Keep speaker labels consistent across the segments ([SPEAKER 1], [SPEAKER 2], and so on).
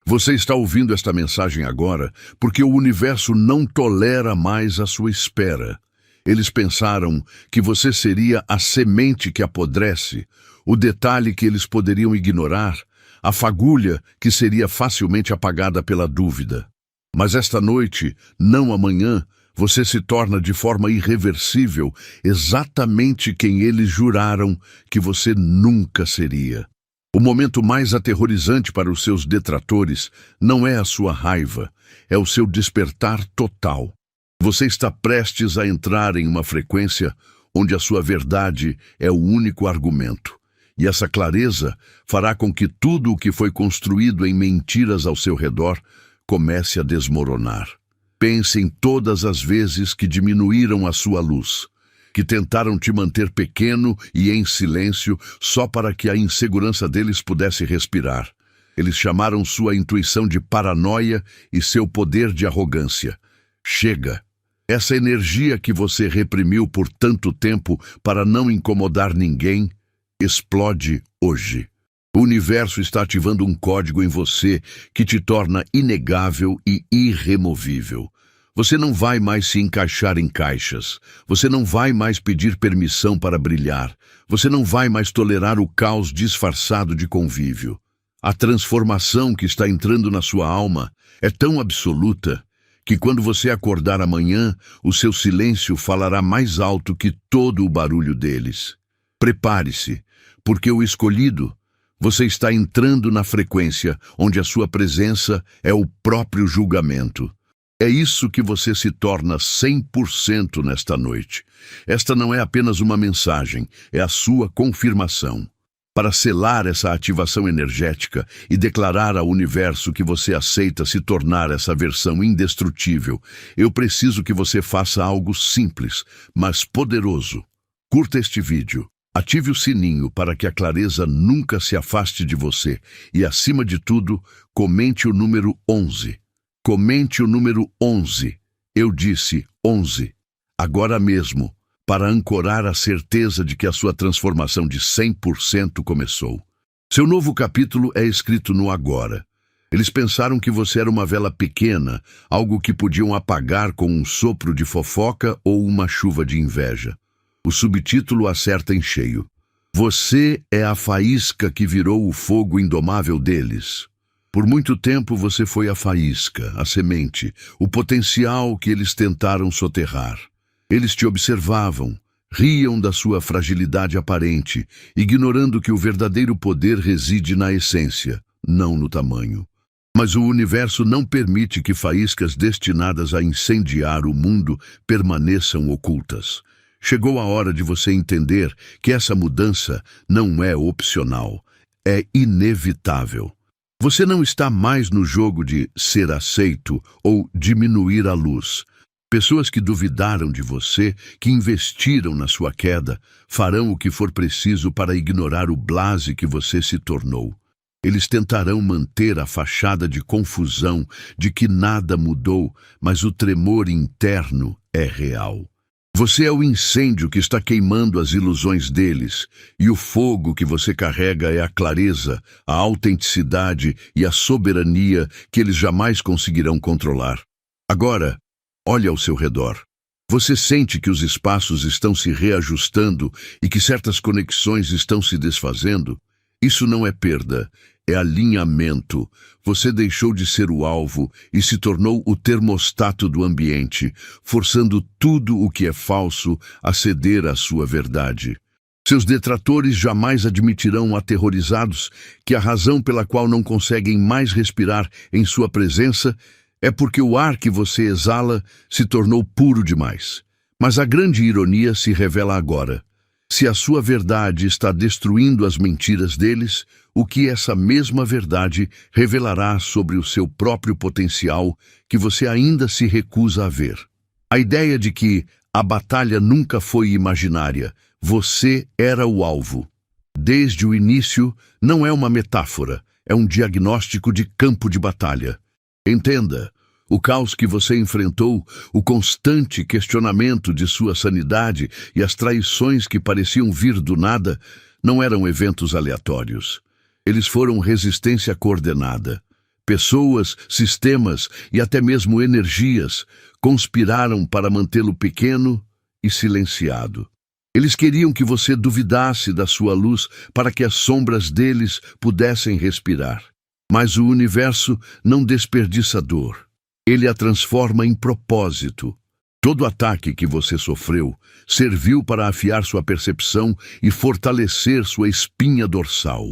[SPEAKER 1] Você está ouvindo esta mensagem agora porque o universo não tolera mais a sua espera. Eles pensaram que você seria a semente que apodrece, o detalhe que eles poderiam ignorar, a fagulha que seria facilmente apagada pela dúvida. Mas esta noite, não amanhã, você se torna de forma irreversível exatamente quem eles juraram que você nunca seria. O momento mais aterrorizante para os seus detratores não é a sua raiva, é o seu despertar total. Você está prestes a entrar em uma frequência onde a sua verdade é o único argumento. E essa clareza fará com que tudo o que foi construído em mentiras ao seu redor comece a desmoronar. Pense em todas as vezes que diminuíram a sua luz, que tentaram te manter pequeno e em silêncio só para que a insegurança deles pudesse respirar. Eles chamaram sua intuição de paranoia e seu poder de arrogância. Chega! Essa energia que você reprimiu por tanto tempo para não incomodar ninguém, explode hoje. O universo está ativando um código em você que te torna inegável e irremovível. Você não vai mais se encaixar em caixas. Você não vai mais pedir permissão para brilhar. Você não vai mais tolerar o caos disfarçado de convívio. A transformação que está entrando na sua alma é tão absoluta que quando você acordar amanhã, o seu silêncio falará mais alto que todo o barulho deles. Prepare-se, porque o escolhido, você está entrando na frequência onde a sua presença é o próprio julgamento. É isso que você se torna 100% nesta noite. Esta não é apenas uma mensagem, é a sua confirmação. Para selar essa ativação energética e declarar ao universo que você aceita se tornar essa versão indestrutível, eu preciso que você faça algo simples, mas poderoso. Curta este vídeo, ative o sininho para que a clareza nunca se afaste de você e, acima de tudo, comente o número 11. Comente o número 11. Eu disse 11. Agora mesmo, para ancorar a certeza de que a sua transformação de 100% começou. Seu novo capítulo é escrito no agora. Eles pensaram que você era uma vela pequena, algo que podiam apagar com um sopro de fofoca ou uma chuva de inveja. O subtítulo acerta em cheio. Você é a faísca que virou o fogo indomável deles. Por muito tempo você foi a faísca, a semente, o potencial que eles tentaram soterrar. Eles te observavam, riam da sua fragilidade aparente, ignorando que o verdadeiro poder reside na essência, não no tamanho. Mas o universo não permite que faíscas destinadas a incendiar o mundo permaneçam ocultas. Chegou a hora de você entender que essa mudança não é opcional, é inevitável. Você não está mais no jogo de ser aceito ou diminuir a luz. Pessoas que duvidaram de você, que investiram na sua queda, farão o que for preciso para ignorar o blase que você se tornou. Eles tentarão manter a fachada de confusão de que nada mudou, mas o tremor interno é real. Você é o incêndio que está queimando as ilusões deles, e o fogo que você carrega é a clareza, a autenticidade e a soberania que eles jamais conseguirão controlar. Agora, olhe ao seu redor. Você sente que os espaços estão se reajustando e que certas conexões estão se desfazendo? Isso não é perda, é alinhamento. Você deixou de ser o alvo e se tornou o termostato do ambiente, forçando tudo o que é falso a ceder à sua verdade. Seus detratores jamais admitirão, aterrorizados, que a razão pela qual não conseguem mais respirar em sua presença é porque o ar que você exala se tornou puro demais. Mas a grande ironia se revela agora. Se a sua verdade está destruindo as mentiras deles, o que essa mesma verdade revelará sobre o seu próprio potencial que você ainda se recusa a ver? A ideia de que a batalha nunca foi imaginária, você era o alvo. Desde o início, não é uma metáfora, é um diagnóstico de campo de batalha. Entenda. O caos que você enfrentou, o constante questionamento de sua sanidade e as traições que pareciam vir do nada, não eram eventos aleatórios. Eles foram resistência coordenada. Pessoas, sistemas e até mesmo energias conspiraram para mantê-lo pequeno e silenciado. Eles queriam que você duvidasse da sua luz para que as sombras deles pudessem respirar. Mas o universo não desperdiça dor. Ele a transforma em propósito. Todo ataque que você sofreu serviu para afiar sua percepção e fortalecer sua espinha dorsal.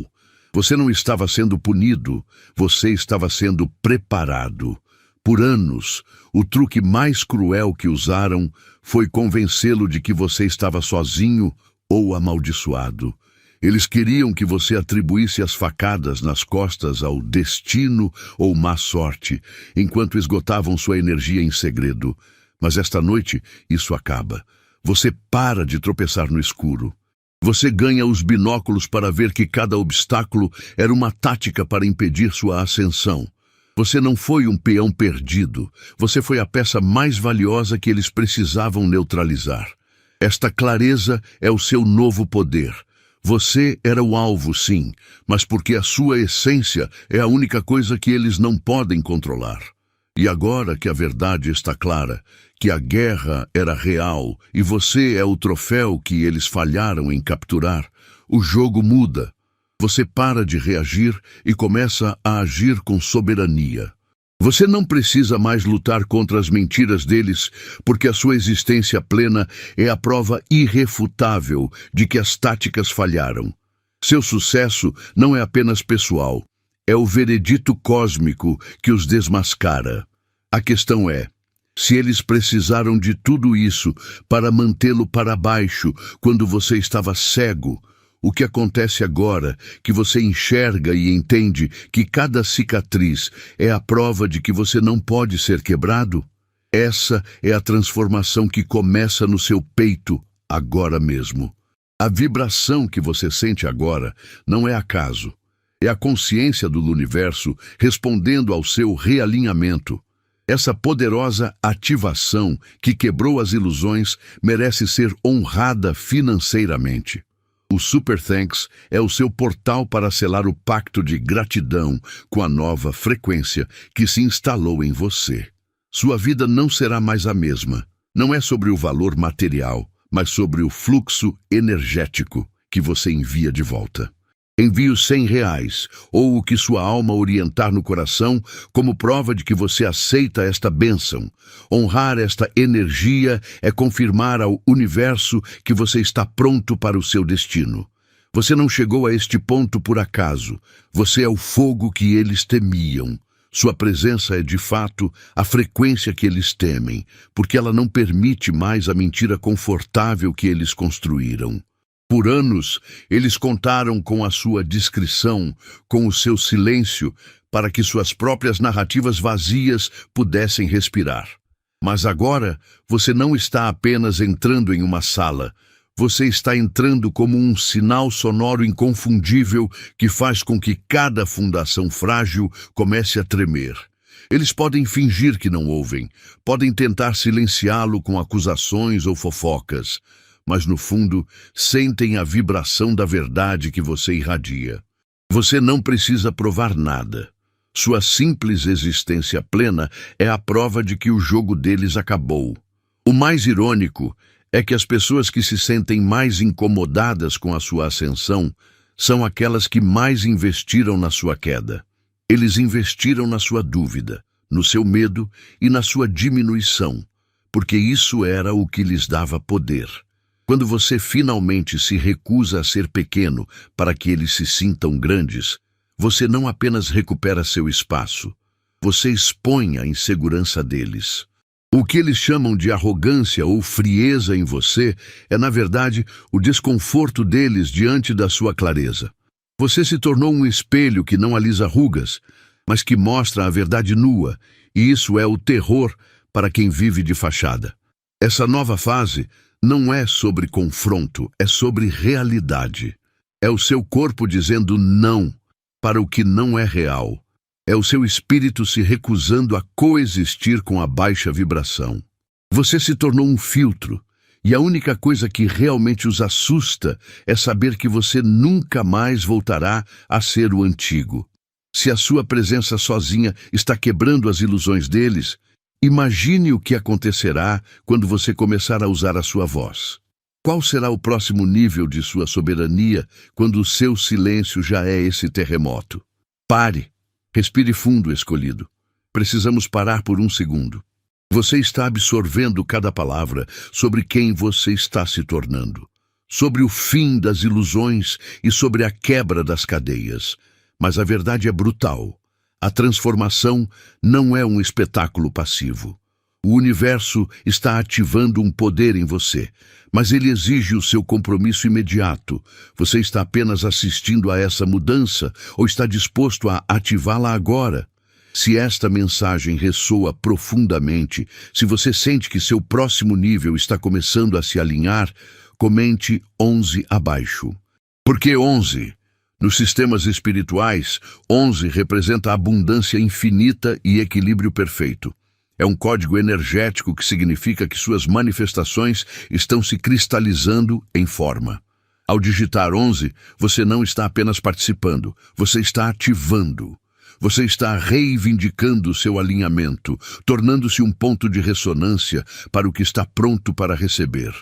[SPEAKER 1] Você não estava sendo punido, você estava sendo preparado. Por anos, o truque mais cruel que usaram foi convencê-lo de que você estava sozinho ou amaldiçoado. Eles queriam que você atribuísse as facadas nas costas ao destino ou má sorte, enquanto esgotavam sua energia em segredo. Mas esta noite, isso acaba. Você para de tropeçar no escuro. Você ganha os binóculos para ver que cada obstáculo era uma tática para impedir sua ascensão. Você não foi um peão perdido. Você foi a peça mais valiosa que eles precisavam neutralizar. Esta clareza é o seu novo poder. Você era o alvo, sim, mas porque a sua essência é a única coisa que eles não podem controlar. E agora que a verdade está clara, que a guerra era real e você é o troféu que eles falharam em capturar, o jogo muda. Você para de reagir e começa a agir com soberania. Você não precisa mais lutar contra as mentiras deles, porque a sua existência plena é a prova irrefutável de que as táticas falharam. Seu sucesso não é apenas pessoal, é o veredito cósmico que os desmascara. A questão é, se eles precisaram de tudo isso para mantê-lo para baixo quando você estava cego, o que acontece agora, que você enxerga e entende que cada cicatriz é a prova de que você não pode ser quebrado? Essa é a transformação que começa no seu peito, agora mesmo. A vibração que você sente agora não é acaso. É a consciência do universo respondendo ao seu realinhamento. Essa poderosa ativação que quebrou as ilusões merece ser honrada financeiramente. O Super Thanks é o seu portal para selar o pacto de gratidão com a nova frequência que se instalou em você. Sua vida não será mais a mesma. Não é sobre o valor material, mas sobre o fluxo energético que você envia de volta. Envie os R$100 ou o que sua alma orientar no coração como prova de que você aceita esta bênção. Honrar esta energia é confirmar ao universo que você está pronto para o seu destino. Você não chegou a este ponto por acaso. Você é o fogo que eles temiam. Sua presença é, de fato, a frequência que eles temem, porque ela não permite mais a mentira confortável que eles construíram. Por anos, eles contaram com a sua discrição, com o seu silêncio, para que suas próprias narrativas vazias pudessem respirar. Mas agora, você não está apenas entrando em uma sala. Você está entrando como um sinal sonoro inconfundível que faz com que cada fundação frágil comece a tremer. Eles podem fingir que não ouvem, podem tentar silenciá-lo com acusações ou fofocas, mas no fundo sentem a vibração da verdade que você irradia. Você não precisa provar nada. Sua simples existência plena é a prova de que o jogo deles acabou. O mais irônico é que as pessoas que se sentem mais incomodadas com a sua ascensão são aquelas que mais investiram na sua queda. Eles investiram na sua dúvida, no seu medo e na sua diminuição, porque isso era o que lhes dava poder. Quando você finalmente se recusa a ser pequeno para que eles se sintam grandes, você não apenas recupera seu espaço, você expõe a insegurança deles. O que eles chamam de arrogância ou frieza em você é, na verdade, o desconforto deles diante da sua clareza. Você se tornou um espelho que não alisa rugas, mas que mostra a verdade nua, e isso é o terror para quem vive de fachada. Essa nova fase não é sobre confronto, é sobre realidade. É o seu corpo dizendo não para o que não é real. É o seu espírito se recusando a coexistir com a baixa vibração. Você se tornou um filtro, e a única coisa que realmente os assusta é saber que você nunca mais voltará a ser o antigo. Se a sua presença sozinha está quebrando as ilusões deles, imagine o que acontecerá quando você começar a usar a sua voz. Qual será o próximo nível de sua soberania quando o seu silêncio já é esse terremoto? Pare. Respire fundo, escolhido. Precisamos parar por um segundo. Você está absorvendo cada palavra sobre quem você está se tornando, sobre o fim das ilusões e sobre a quebra das cadeias. Mas a verdade é brutal. A transformação não é um espetáculo passivo. O universo está ativando um poder em você, mas ele exige o seu compromisso imediato. Você está apenas assistindo a essa mudança ou está disposto a ativá-la agora? Se esta mensagem ressoa profundamente, se você sente que seu próximo nível está começando a se alinhar, comente 11 abaixo. Por que 11? Nos sistemas espirituais, 11 representa abundância infinita e equilíbrio perfeito. É um código energético que significa que suas manifestações estão se cristalizando em forma. Ao digitar 11, você não está apenas participando, você está ativando. Você está reivindicando seu alinhamento, tornando-se um ponto de ressonância para o que está pronto para receber.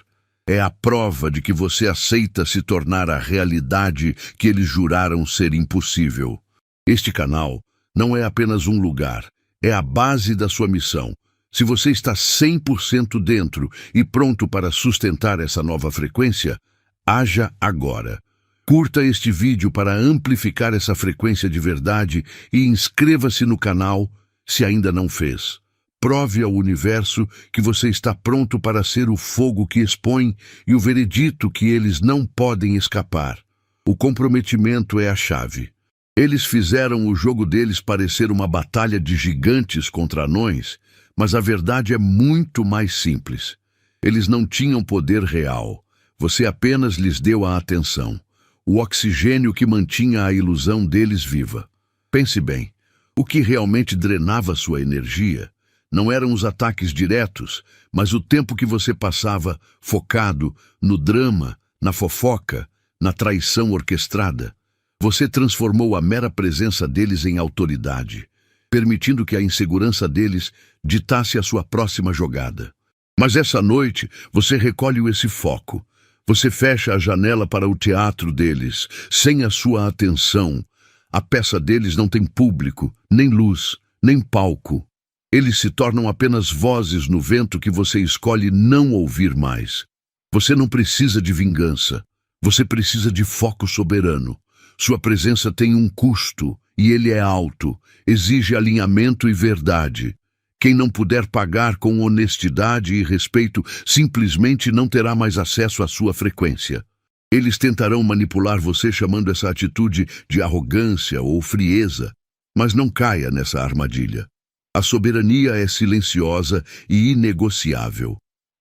[SPEAKER 1] É a prova de que você aceita se tornar a realidade que eles juraram ser impossível. Este canal não é apenas um lugar, é a base da sua missão. Se você está 100% dentro e pronto para sustentar essa nova frequência, haja agora. Curta este vídeo para amplificar essa frequência de verdade e inscreva-se no canal se ainda não fez. Prove ao universo que você está pronto para ser o fogo que expõe e o veredito que eles não podem escapar. O comprometimento é a chave. Eles fizeram o jogo deles parecer uma batalha de gigantes contra anões, mas a verdade é muito mais simples. Eles não tinham poder real. Você apenas lhes deu a atenção. O oxigênio que mantinha a ilusão deles viva. Pense bem, o que realmente drenava sua energia não eram os ataques diretos, mas o tempo que você passava focado no drama, na fofoca, na traição orquestrada. Você transformou a mera presença deles em autoridade, permitindo que a insegurança deles ditasse a sua próxima jogada. Mas essa noite, você recolhe esse foco. Você fecha a janela para o teatro deles, sem a sua atenção. A peça deles não tem público, nem luz, nem palco. Eles se tornam apenas vozes no vento que você escolhe não ouvir mais. Você não precisa de vingança. Você precisa de foco soberano. Sua presença tem um custo, e ele é alto. Exige alinhamento e verdade. Quem não puder pagar com honestidade e respeito simplesmente não terá mais acesso à sua frequência. Eles tentarão manipular você chamando essa atitude de arrogância ou frieza, mas não caia nessa armadilha. A soberania é silenciosa e inegociável.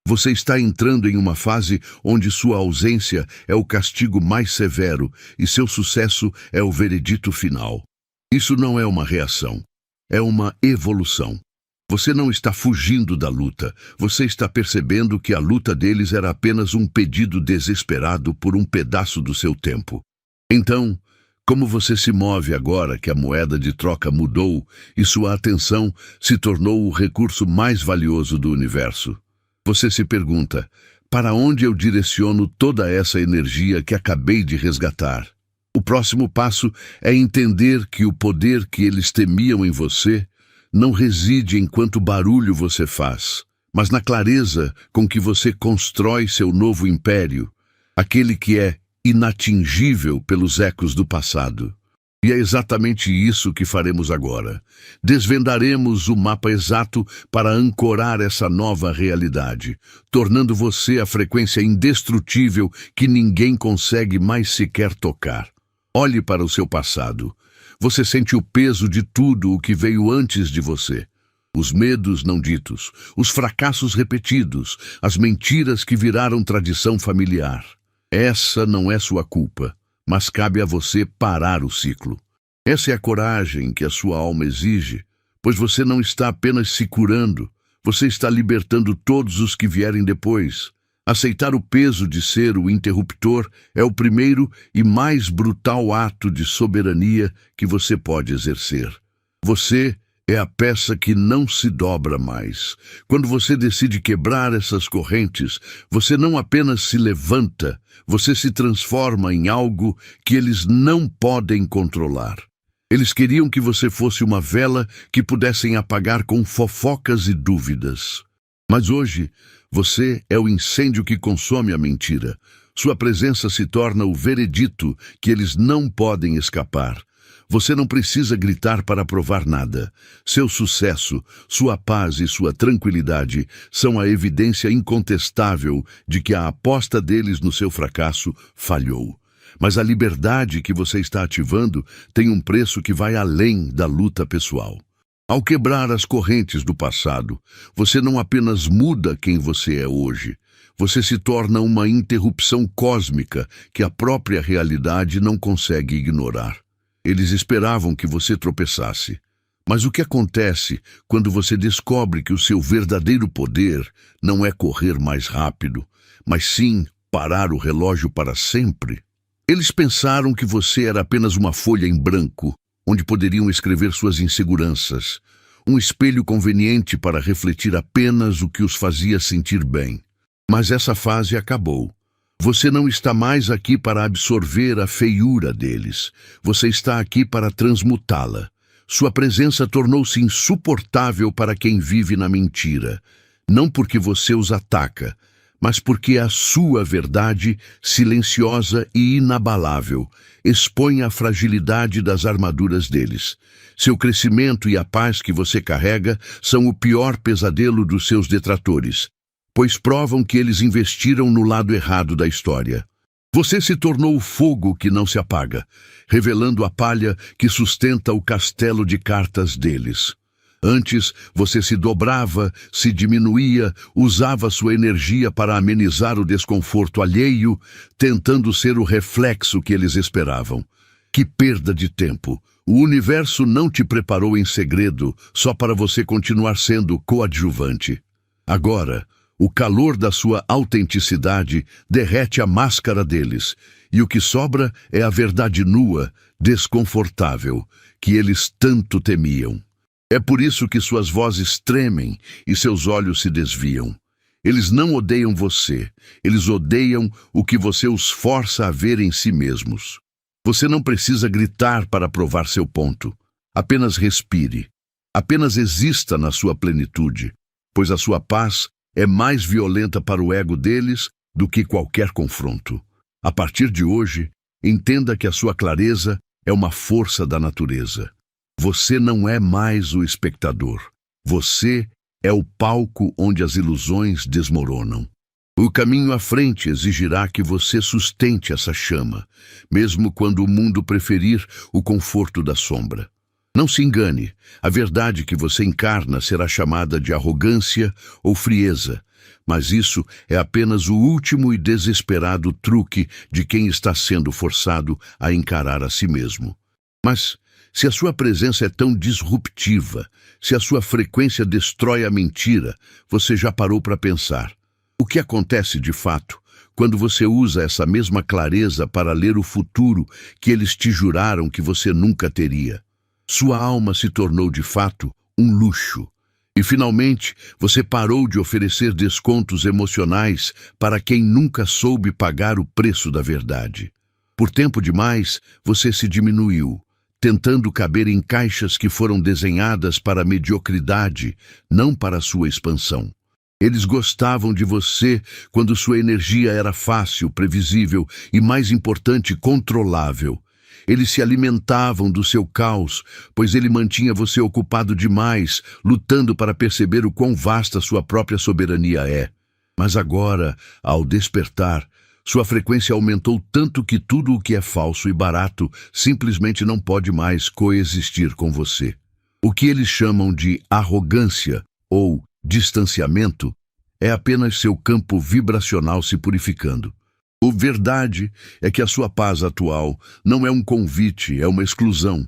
[SPEAKER 1] Você está entrando em uma fase onde sua ausência é o castigo mais severo e seu sucesso é o veredito final. Isso não é uma reação, é uma evolução. Você não está fugindo da luta, você está percebendo que a luta deles era apenas um pedido desesperado por um pedaço do seu tempo. Então, como você se move agora que a moeda de troca mudou e sua atenção se tornou o recurso mais valioso do universo? Você se pergunta, para onde eu direciono toda essa energia que acabei de resgatar? O próximo passo é entender que o poder que eles temiam em você não reside em quanto barulho você faz, mas na clareza com que você constrói seu novo império, aquele que é inatingível pelos ecos do passado. E é exatamente isso que faremos agora. Desvendaremos o mapa exato para ancorar essa nova realidade, tornando você a frequência indestrutível que ninguém consegue mais sequer tocar. Olhe para o seu passado. Você sente o peso de tudo o que veio antes de você. Os medos não ditos, os fracassos repetidos, as mentiras que viraram tradição familiar. Essa não é sua culpa, mas cabe a você parar o ciclo. Essa é a coragem que a sua alma exige, pois você não está apenas se curando, você está libertando todos os que vierem depois. Aceitar o peso de ser o interruptor é o primeiro e mais brutal ato de soberania que você pode exercer. Você é a peça que não se dobra mais. Quando você decide quebrar essas correntes, você não apenas se levanta, você se transforma em algo que eles não podem controlar. Eles queriam que você fosse uma vela que pudessem apagar com fofocas e dúvidas. Mas hoje, você é o incêndio que consome a mentira. Sua presença se torna o veredito que eles não podem escapar. Você não precisa gritar para provar nada. Seu sucesso, sua paz e sua tranquilidade são a evidência incontestável de que a aposta deles no seu fracasso falhou. Mas a liberdade que você está ativando tem um preço que vai além da luta pessoal. Ao quebrar as correntes do passado, você não apenas muda quem você é hoje, você se torna uma interrupção cósmica que a própria realidade não consegue ignorar. Eles esperavam que você tropeçasse. Mas o que acontece quando você descobre que o seu verdadeiro poder não é correr mais rápido, mas sim parar o relógio para sempre? Eles pensaram que você era apenas uma folha em branco, onde poderiam escrever suas inseguranças, um espelho conveniente para refletir apenas o que os fazia sentir bem. Mas essa fase acabou. Você não está mais aqui para absorver a feiura deles. Você está aqui para transmutá-la. Sua presença tornou-se insuportável para quem vive na mentira. Não porque você os ataca, mas porque a sua verdade, silenciosa e inabalável, expõe a fragilidade das armaduras deles. Seu crescimento e a paz que você carrega são o pior pesadelo dos seus detratores, pois provam que eles investiram no lado errado da história. Você se tornou o fogo que não se apaga, revelando a palha que sustenta o castelo de cartas deles. Antes, você se dobrava, se diminuía, usava sua energia para amenizar o desconforto alheio, tentando ser o reflexo que eles esperavam. Que perda de tempo! O universo não te preparou em segredo só para você continuar sendo coadjuvante. Agora, o calor da sua autenticidade derrete a máscara deles, e o que sobra é a verdade nua, desconfortável, que eles tanto temiam. É por isso que suas vozes tremem e seus olhos se desviam. Eles não odeiam você, eles odeiam o que você os força a ver em si mesmos. Você não precisa gritar para provar seu ponto. Apenas respire. Apenas exista na sua plenitude, pois a sua paz é mais violenta para o ego deles do que qualquer confronto. A partir de hoje, entenda que a sua clareza é uma força da natureza. Você não é mais o espectador. Você é o palco onde as ilusões desmoronam. O caminho à frente exigirá que você sustente essa chama, mesmo quando o mundo preferir o conforto da sombra. Não se engane, a verdade que você encarna será chamada de arrogância ou frieza, mas isso é apenas o último e desesperado truque de quem está sendo forçado a encarar a si mesmo. Mas, se a sua presença é tão disruptiva, se a sua frequência destrói a mentira, você já parou para pensar: o que acontece de fato quando você usa essa mesma clareza para ler o futuro que eles te juraram que você nunca teria? Sua alma se tornou de fato um luxo. E finalmente, você parou de oferecer descontos emocionais para quem nunca soube pagar o preço da verdade. Por tempo demais, você se diminuiu, tentando caber em caixas que foram desenhadas para a mediocridade, não para a sua expansão. Eles gostavam de você quando sua energia era fácil, previsível e, mais importante, controlável. Eles se alimentavam do seu caos, pois ele mantinha você ocupado demais, lutando para perceber o quão vasta sua própria soberania é. Mas agora, ao despertar, sua frequência aumentou tanto que tudo o que é falso e barato simplesmente não pode mais coexistir com você. O que eles chamam de arrogância ou distanciamento é apenas seu campo vibracional se purificando. A verdade é que a sua paz atual não é um convite, é uma exclusão.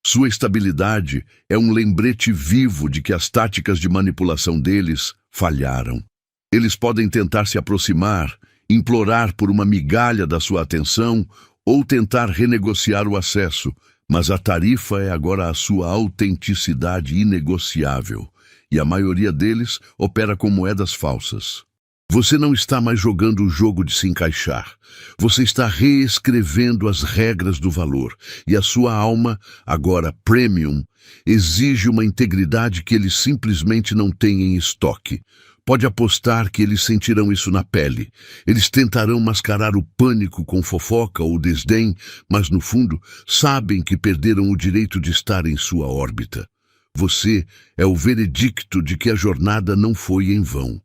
[SPEAKER 1] Sua estabilidade é um lembrete vivo de que as táticas de manipulação deles falharam. Eles podem tentar se aproximar, implorar por uma migalha da sua atenção ou tentar renegociar o acesso, mas a tarifa é agora a sua autenticidade inegociável, e a maioria deles opera com moedas falsas. Você não está mais jogando o jogo de se encaixar. Você está reescrevendo as regras do valor, e a sua alma, agora premium, exige uma integridade que eles simplesmente não têm em estoque. Pode apostar que eles sentirão isso na pele. Eles tentarão mascarar o pânico com fofoca ou desdém, mas no fundo sabem que perderam o direito de estar em sua órbita. Você é o veredicto de que a jornada não foi em vão.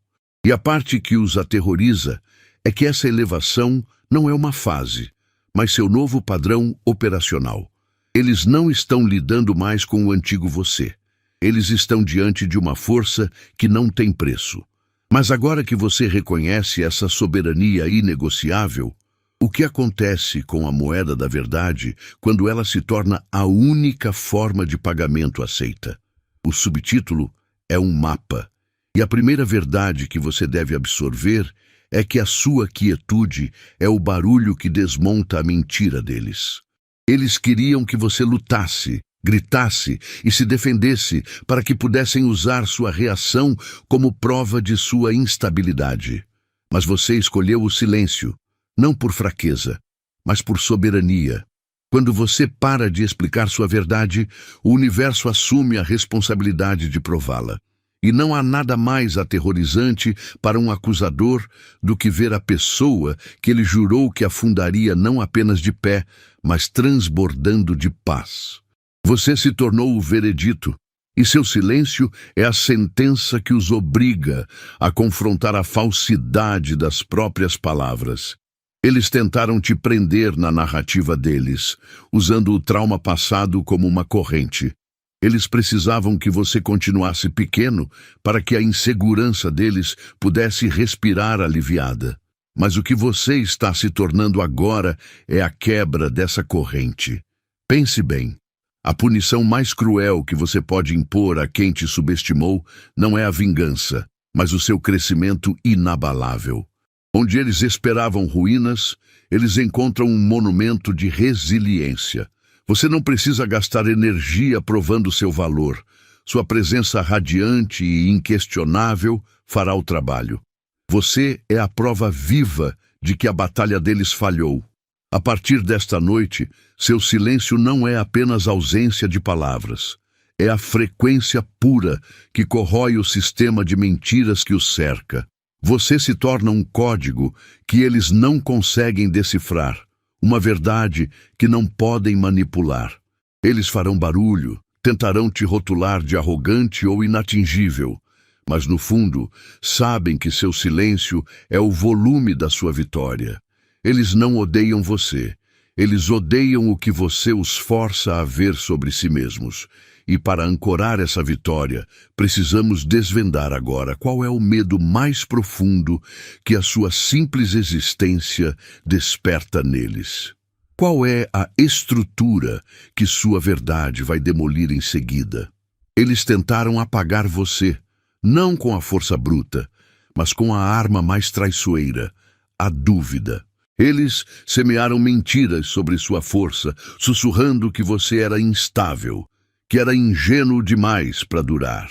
[SPEAKER 1] E a parte que os aterroriza é que essa elevação não é uma fase, mas seu novo padrão operacional. Eles não estão lidando mais com o antigo você. Eles estão diante de uma força que não tem preço. Mas agora que você reconhece essa soberania inegociável, o que acontece com a moeda da verdade quando ela se torna a única forma de pagamento aceita? O subtítulo é um mapa. E a primeira verdade que você deve absorver é que a sua quietude é o barulho que desmonta a mentira deles. Eles queriam que você lutasse, gritasse e se defendesse para que pudessem usar sua reação como prova de sua instabilidade. Mas você escolheu o silêncio, não por fraqueza, mas por soberania. Quando você para de explicar sua verdade, o universo assume a responsabilidade de prová-la. E não há nada mais aterrorizante para um acusador do que ver a pessoa que ele jurou que afundaria não apenas de pé, mas transbordando de paz. Você se tornou o veredito, e seu silêncio é a sentença que os obriga a confrontar a falsidade das próprias palavras. Eles tentaram te prender na narrativa deles, usando o trauma passado como uma corrente. Eles precisavam que você continuasse pequeno para que a insegurança deles pudesse respirar aliviada. Mas o que você está se tornando agora é a quebra dessa corrente. Pense bem. A punição mais cruel que você pode impor a quem te subestimou não é a vingança, mas o seu crescimento inabalável. Onde eles esperavam ruínas, eles encontram um monumento de resiliência. Você não precisa gastar energia provando seu valor. Sua presença radiante e inquestionável fará o trabalho. Você é a prova viva de que a batalha deles falhou. A partir desta noite, seu silêncio não é apenas ausência de palavras. É a frequência pura que corrói o sistema de mentiras que os cerca. Você se torna um código que eles não conseguem decifrar. Uma verdade que não podem manipular. Eles farão barulho, tentarão te rotular de arrogante ou inatingível, mas no fundo sabem que seu silêncio é o volume da sua vitória. Eles não odeiam você, eles odeiam o que você os força a ver sobre si mesmos. E para ancorar essa vitória, precisamos desvendar agora qual é o medo mais profundo que a sua simples existência desperta neles. Qual é a estrutura que sua verdade vai demolir em seguida? Eles tentaram apagar você, não com a força bruta, mas com a arma mais traiçoeira, a dúvida. Eles semearam mentiras sobre sua força, sussurrando que você era instável, que era ingênuo demais para durar.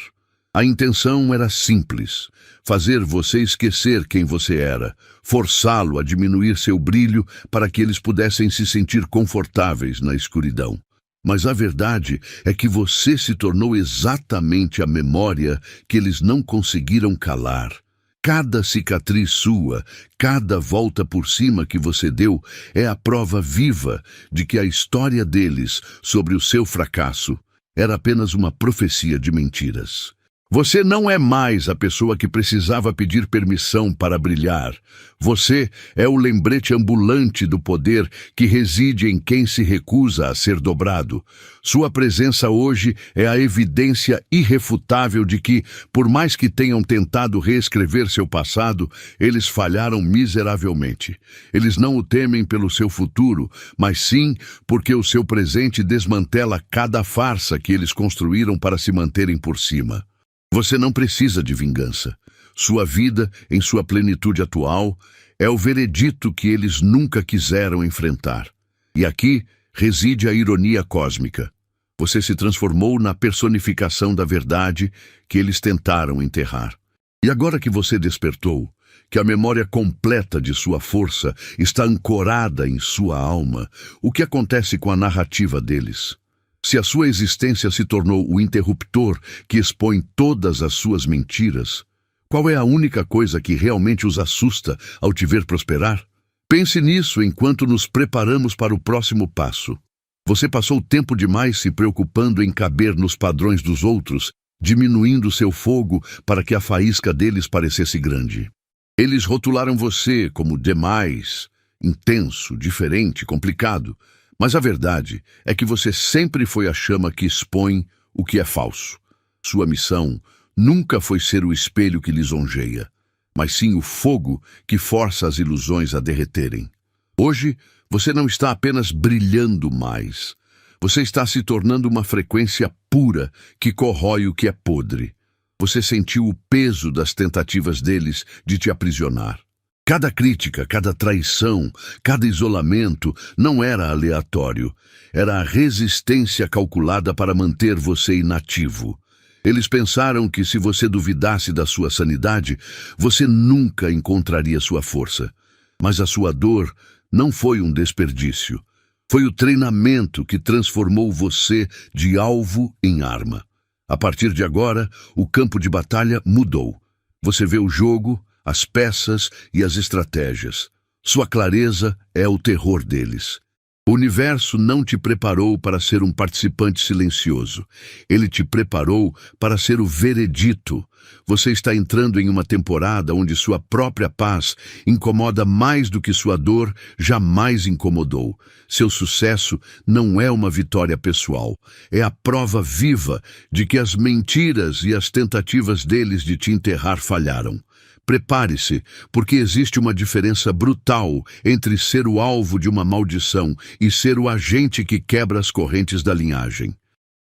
[SPEAKER 1] A intenção era simples, fazer você esquecer quem você era, forçá-lo a diminuir seu brilho para que eles pudessem se sentir confortáveis na escuridão. Mas a verdade é que você se tornou exatamente a memória que eles não conseguiram calar. Cada cicatriz sua, cada volta por cima que você deu é a prova viva de que a história deles sobre o seu fracasso era apenas uma profecia de mentiras. Você não é mais a pessoa que precisava pedir permissão para brilhar. Você é o lembrete ambulante do poder que reside em quem se recusa a ser dobrado. Sua presença hoje é a evidência irrefutável de que, por mais que tenham tentado reescrever seu passado, eles falharam miseravelmente. Eles não o temem pelo seu futuro, mas sim porque o seu presente desmantela cada farsa que eles construíram para se manterem por cima. Você não precisa de vingança. sua vida em sua plenitude atual, é o veredito que eles nunca quiseram enfrentar. E aqui reside a ironia cósmica. Você se transformou na personificação da verdade que eles tentaram enterrar. E agora que você despertou, que a memória completa de sua força está ancorada em sua alma, o que acontece com a narrativa deles? Se a sua existência se tornou o interruptor que expõe todas as suas mentiras, qual é a única coisa que realmente os assusta ao te ver prosperar? Pense nisso enquanto nos preparamos para o próximo passo. Você passou tempo demais se preocupando em caber nos padrões dos outros, diminuindo seu fogo para que a faísca deles parecesse grande. Eles rotularam você como demais, intenso, diferente, complicado, mas a verdade é que você sempre foi a chama que expõe o que é falso. Sua missão nunca foi ser o espelho que lisonjeia, mas sim o fogo que força as ilusões a derreterem. Hoje, você não está apenas brilhando mais. Você está se tornando uma frequência pura que corrói o que é podre. Você sentiu o peso das tentativas deles de te aprisionar. Cada crítica, cada traição, cada isolamento não era aleatório. Era a resistência calculada para manter você inativo. Eles pensaram que se você duvidasse da sua sanidade, você nunca encontraria sua força. Mas a sua dor não foi um desperdício. Foi o treinamento que transformou você de alvo em arma. A partir de agora, o campo de batalha mudou. Você vê o jogo, as peças e as estratégias. Sua clareza é o terror deles. O universo não te preparou para ser um participante silencioso. Ele te preparou para ser o veredito. Você está entrando em uma temporada onde sua própria paz incomoda mais do que sua dor jamais incomodou. Seu sucesso não é uma vitória pessoal. É a prova viva de que as mentiras e as tentativas deles de te enterrar falharam. Prepare-se, porque existe uma diferença brutal entre ser o alvo de uma maldição e ser o agente que quebra as correntes da linhagem.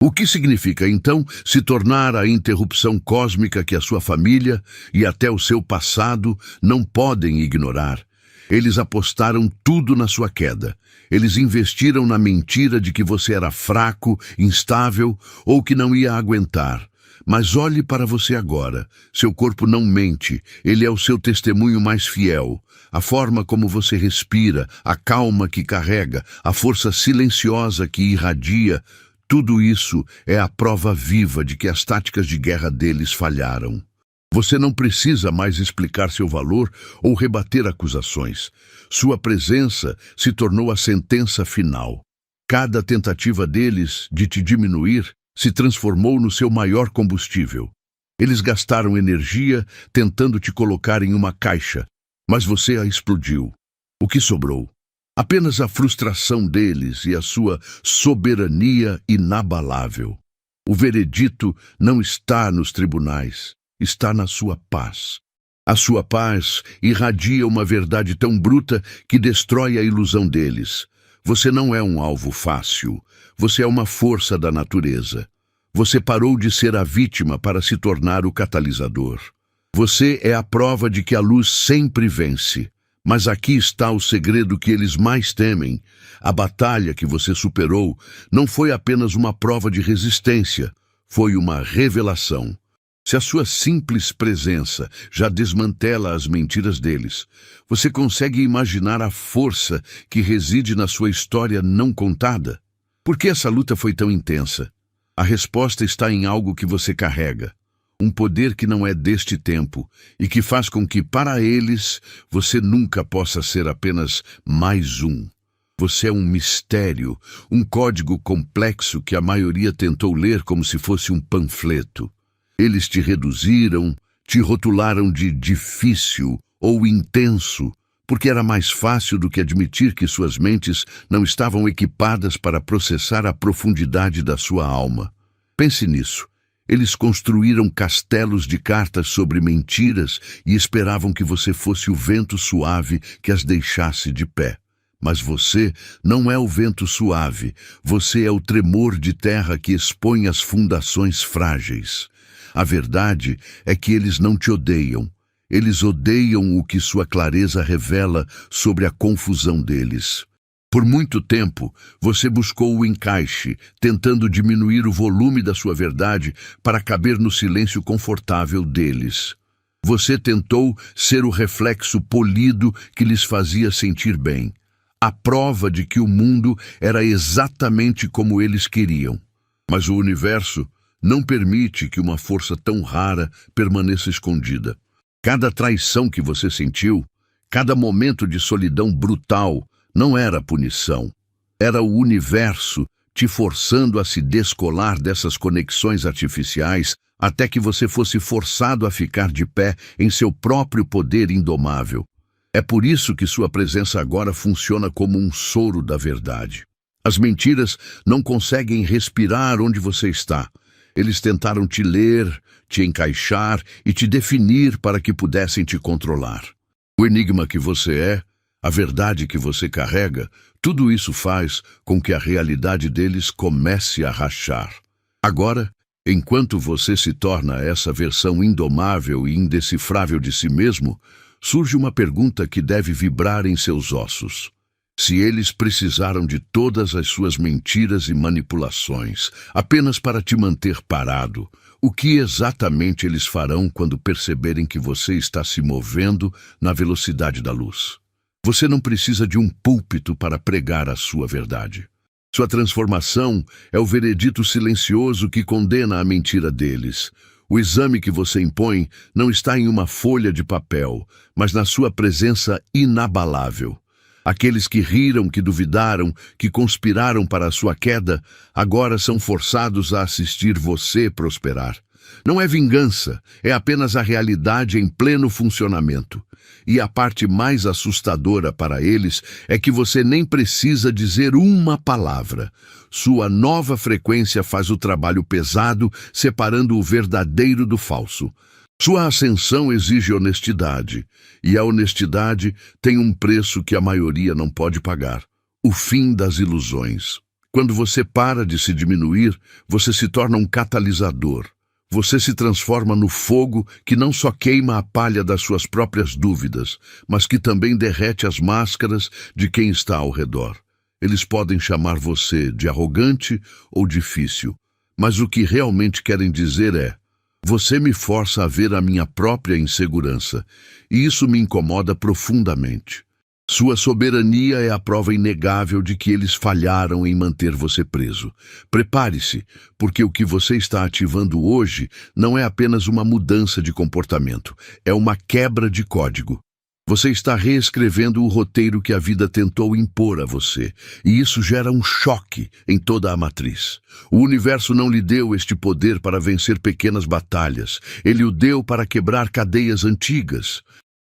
[SPEAKER 1] O que significa, então, se tornar a interrupção cósmica que a sua família e até o seu passado não podem ignorar? Eles apostaram tudo na sua queda. Eles investiram na mentira de que você era fraco, instável ou que não ia aguentar. Mas olhe para você agora. Seu corpo não mente. Ele é o seu testemunho mais fiel. A forma como você respira, a calma que carrega, a força silenciosa que irradia, tudo isso é a prova viva de que as táticas de guerra deles falharam. Você não precisa mais explicar seu valor ou rebater acusações. Sua presença se tornou a sentença final. Cada tentativa deles de te diminuir se transformou no seu maior combustível. Eles gastaram energia tentando te colocar em uma caixa, mas você a explodiu. O que sobrou? Apenas a frustração deles e a sua soberania inabalável. O veredito não está nos tribunais, está na sua paz. A sua paz irradia uma verdade tão bruta que destrói a ilusão deles. Você não é um alvo fácil. Você é uma força da natureza. Você parou de ser a vítima para se tornar o catalisador. Você é a prova de que a luz sempre vence. Mas aqui está o segredo que eles mais temem. A batalha que você superou não foi apenas uma prova de resistência, foi uma revelação. Se a sua simples presença já desmantela as mentiras deles, você consegue imaginar a força que reside na sua história não contada? Por que essa luta foi tão intensa? A resposta está em algo que você carrega. Um poder que não é deste tempo e que faz com que, para eles, você nunca possa ser apenas mais um. Você é um mistério, um código complexo que a maioria tentou ler como se fosse um panfleto. Eles te reduziram, te rotularam de difícil ou intenso, porque era mais fácil do que admitir que suas mentes não estavam equipadas para processar a profundidade da sua alma. Pense nisso. Eles construíram castelos de cartas sobre mentiras e esperavam que você fosse o vento suave que as deixasse de pé. Mas você não é o vento suave, você é o tremor de terra que expõe as fundações frágeis. A verdade é que eles não te odeiam, Eles odeiam o que sua clareza revela sobre a confusão deles. Por muito tempo, você buscou o encaixe, tentando diminuir o volume da sua verdade para caber no silêncio confortável deles. Você tentou ser o reflexo polido que lhes fazia sentir bem, a prova de que o mundo era exatamente como eles queriam. Mas o universo não permite que uma força tão rara permaneça escondida. Cada traição que você sentiu, cada momento de solidão brutal, não era punição. Era o universo te forçando a se descolar dessas conexões artificiais até que você fosse forçado a ficar de pé em seu próprio poder indomável. É por isso que sua presença agora funciona como um soro da verdade. As mentiras não conseguem respirar onde você está. Eles tentaram te ler, te encaixar e te definir para que pudessem te controlar. O enigma que você é, a verdade que você carrega, tudo isso faz com que a realidade deles comece a rachar. Agora, enquanto você se torna essa versão indomável e indecifrável de si mesmo, surge uma pergunta que deve vibrar em seus ossos. Se eles precisaram de todas as suas mentiras e manipulações apenas para te manter parado, o que exatamente eles farão quando perceberem que você está se movendo na velocidade da luz? Você não precisa de um púlpito para pregar a sua verdade. Sua transformação é o veredito silencioso que condena a mentira deles. O exame que você impõe não está em uma folha de papel, mas na sua presença inabalável. Aqueles que riram, que duvidaram, que conspiraram para a sua queda, agora são forçados a assistir você prosperar. Não é vingança, é apenas a realidade em pleno funcionamento. E a parte mais assustadora para eles é que você nem precisa dizer uma palavra. Sua nova frequência faz o trabalho pesado, separando o verdadeiro do falso. Sua ascensão exige honestidade, e a honestidade tem um preço que a maioria não pode pagar: o fim das ilusões. Quando você para de se diminuir, você se torna um catalisador. Você se transforma no fogo que não só queima a palha das suas próprias dúvidas, mas que também derrete as máscaras de quem está ao redor. Eles podem chamar você de arrogante ou difícil, mas o que realmente querem dizer é: você me força a ver a minha própria insegurança, e isso me incomoda profundamente. Sua soberania é a prova inegável de que eles falharam em manter você preso. Prepare-se, porque o que você está ativando hoje não é apenas uma mudança de comportamento, é uma quebra de código. Você está reescrevendo o roteiro que a vida tentou impor a você, e isso gera um choque em toda a matriz. O universo não lhe deu este poder para vencer pequenas batalhas, ele o deu para quebrar cadeias antigas.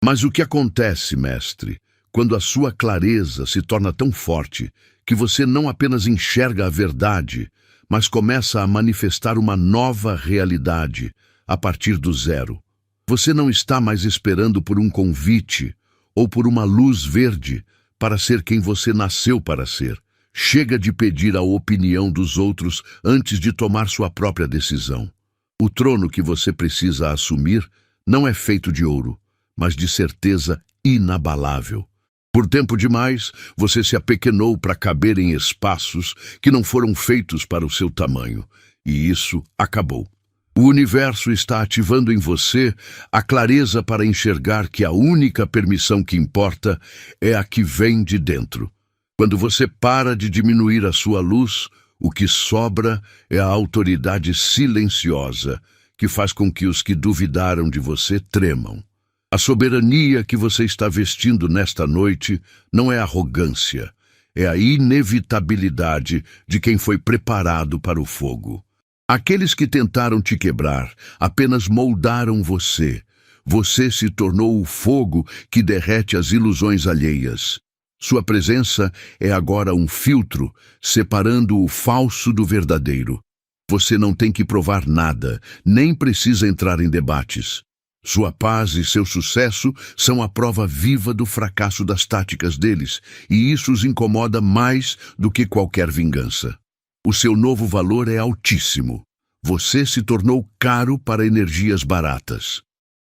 [SPEAKER 1] Mas o que acontece, mestre, quando a sua clareza se torna tão forte que você não apenas enxerga a verdade, mas começa a manifestar uma nova realidade a partir do zero? Você não está mais esperando por um convite ou por uma luz verde para ser quem você nasceu para ser. Chega de pedir a opinião dos outros antes de tomar sua própria decisão. O trono que você precisa assumir não é feito de ouro, mas de certeza inabalável. Por tempo demais, você se apequenou para caber em espaços que não foram feitos para o seu tamanho, e isso acabou. O universo está ativando em você a clareza para enxergar que a única permissão que importa é a que vem de dentro. Quando você para de diminuir a sua luz, o que sobra é a autoridade silenciosa que faz com que os que duvidaram de você tremam. A soberania que você está vestindo nesta noite não é arrogância, é a inevitabilidade de quem foi preparado para o fogo. Aqueles que tentaram te quebrar apenas moldaram você. Você se tornou o fogo que derrete as ilusões alheias. Sua presença é agora um filtro, separando o falso do verdadeiro. Você não tem que provar nada, nem precisa entrar em debates. Sua paz e seu sucesso são a prova viva do fracasso das táticas deles, e isso os incomoda mais do que qualquer vingança. O seu novo valor é altíssimo. Você se tornou caro para energias baratas.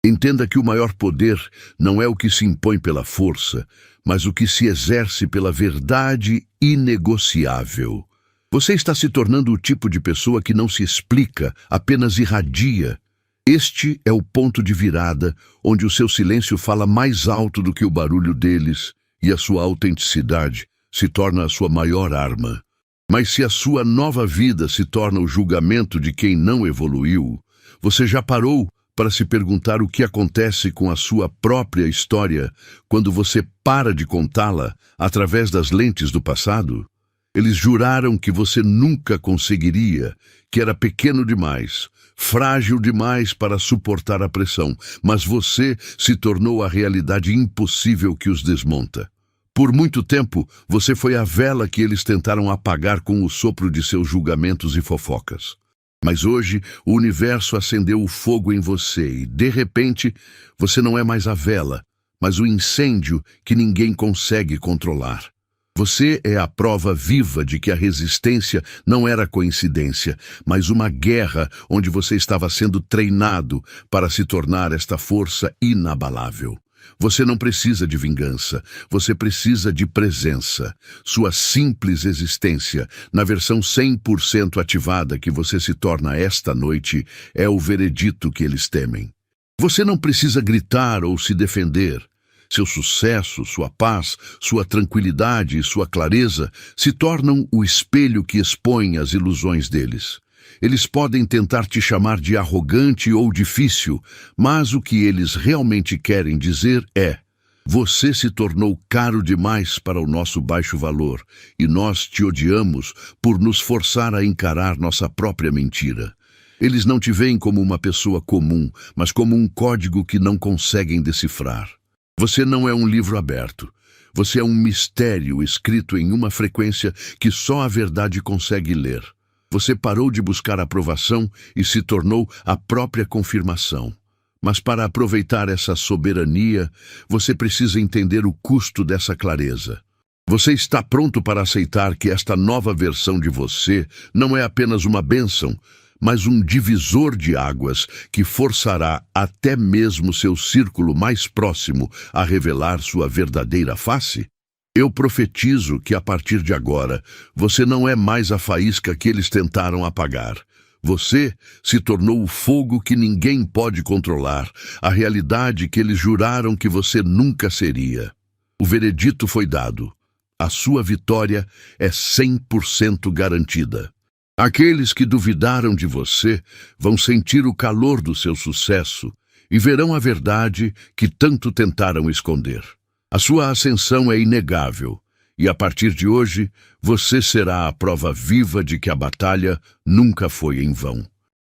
[SPEAKER 1] Entenda que o maior poder não é o que se impõe pela força, mas o que se exerce pela verdade inegociável. Você está se tornando o tipo de pessoa que não se explica, apenas irradia. Este é o ponto de virada, onde o seu silêncio fala mais alto do que o barulho deles, e a sua autenticidade se torna a sua maior arma. Mas se a sua nova vida se torna o julgamento de quem não evoluiu, você já parou para se perguntar o que acontece com a sua própria história quando você para de contá-la através das lentes do passado? Eles juraram que você nunca conseguiria, que era pequeno demais, frágil demais para suportar a pressão, mas você se tornou a realidade impossível que os desmonta. Por muito tempo, você foi a vela que eles tentaram apagar com o sopro de seus julgamentos e fofocas. Mas hoje, o universo acendeu o fogo em você e, de repente, você não é mais a vela, mas o incêndio que ninguém consegue controlar. Você é a prova viva de que a resistência não era coincidência, mas uma guerra onde você estava sendo treinado para se tornar esta força inabalável. Você não precisa de vingança, você precisa de presença. Sua simples existência, na versão 100% ativada que você se torna esta noite, é o veredito que eles temem. Você não precisa gritar ou se defender. Seu sucesso, sua paz, sua tranquilidade e sua clareza se tornam o espelho que expõe as ilusões deles. Eles podem tentar te chamar de arrogante ou difícil, mas o que eles realmente querem dizer é: você se tornou caro demais para o nosso baixo valor, e nós te odiamos por nos forçar a encarar nossa própria mentira. Eles não te veem como uma pessoa comum, mas como um código que não conseguem decifrar. Você não é um livro aberto. Você é um mistério escrito em uma frequência que só a verdade consegue ler. Você parou de buscar aprovação e se tornou a própria confirmação. Mas para aproveitar essa soberania, você precisa entender o custo dessa clareza. Você está pronto para aceitar que esta nova versão de você não é apenas uma bênção, mas um divisor de águas que forçará até mesmo seu círculo mais próximo a revelar sua verdadeira face? Eu profetizo que a partir de agora, você não é mais a faísca que eles tentaram apagar. Você se tornou o fogo que ninguém pode controlar, a realidade que eles juraram que você nunca seria. O veredito foi dado. A sua vitória é 100% garantida. Aqueles que duvidaram de você vão sentir o calor do seu sucesso e verão a verdade que tanto tentaram esconder. A sua ascensão é inegável, e a partir de hoje, você será a prova viva de que a batalha nunca foi em vão.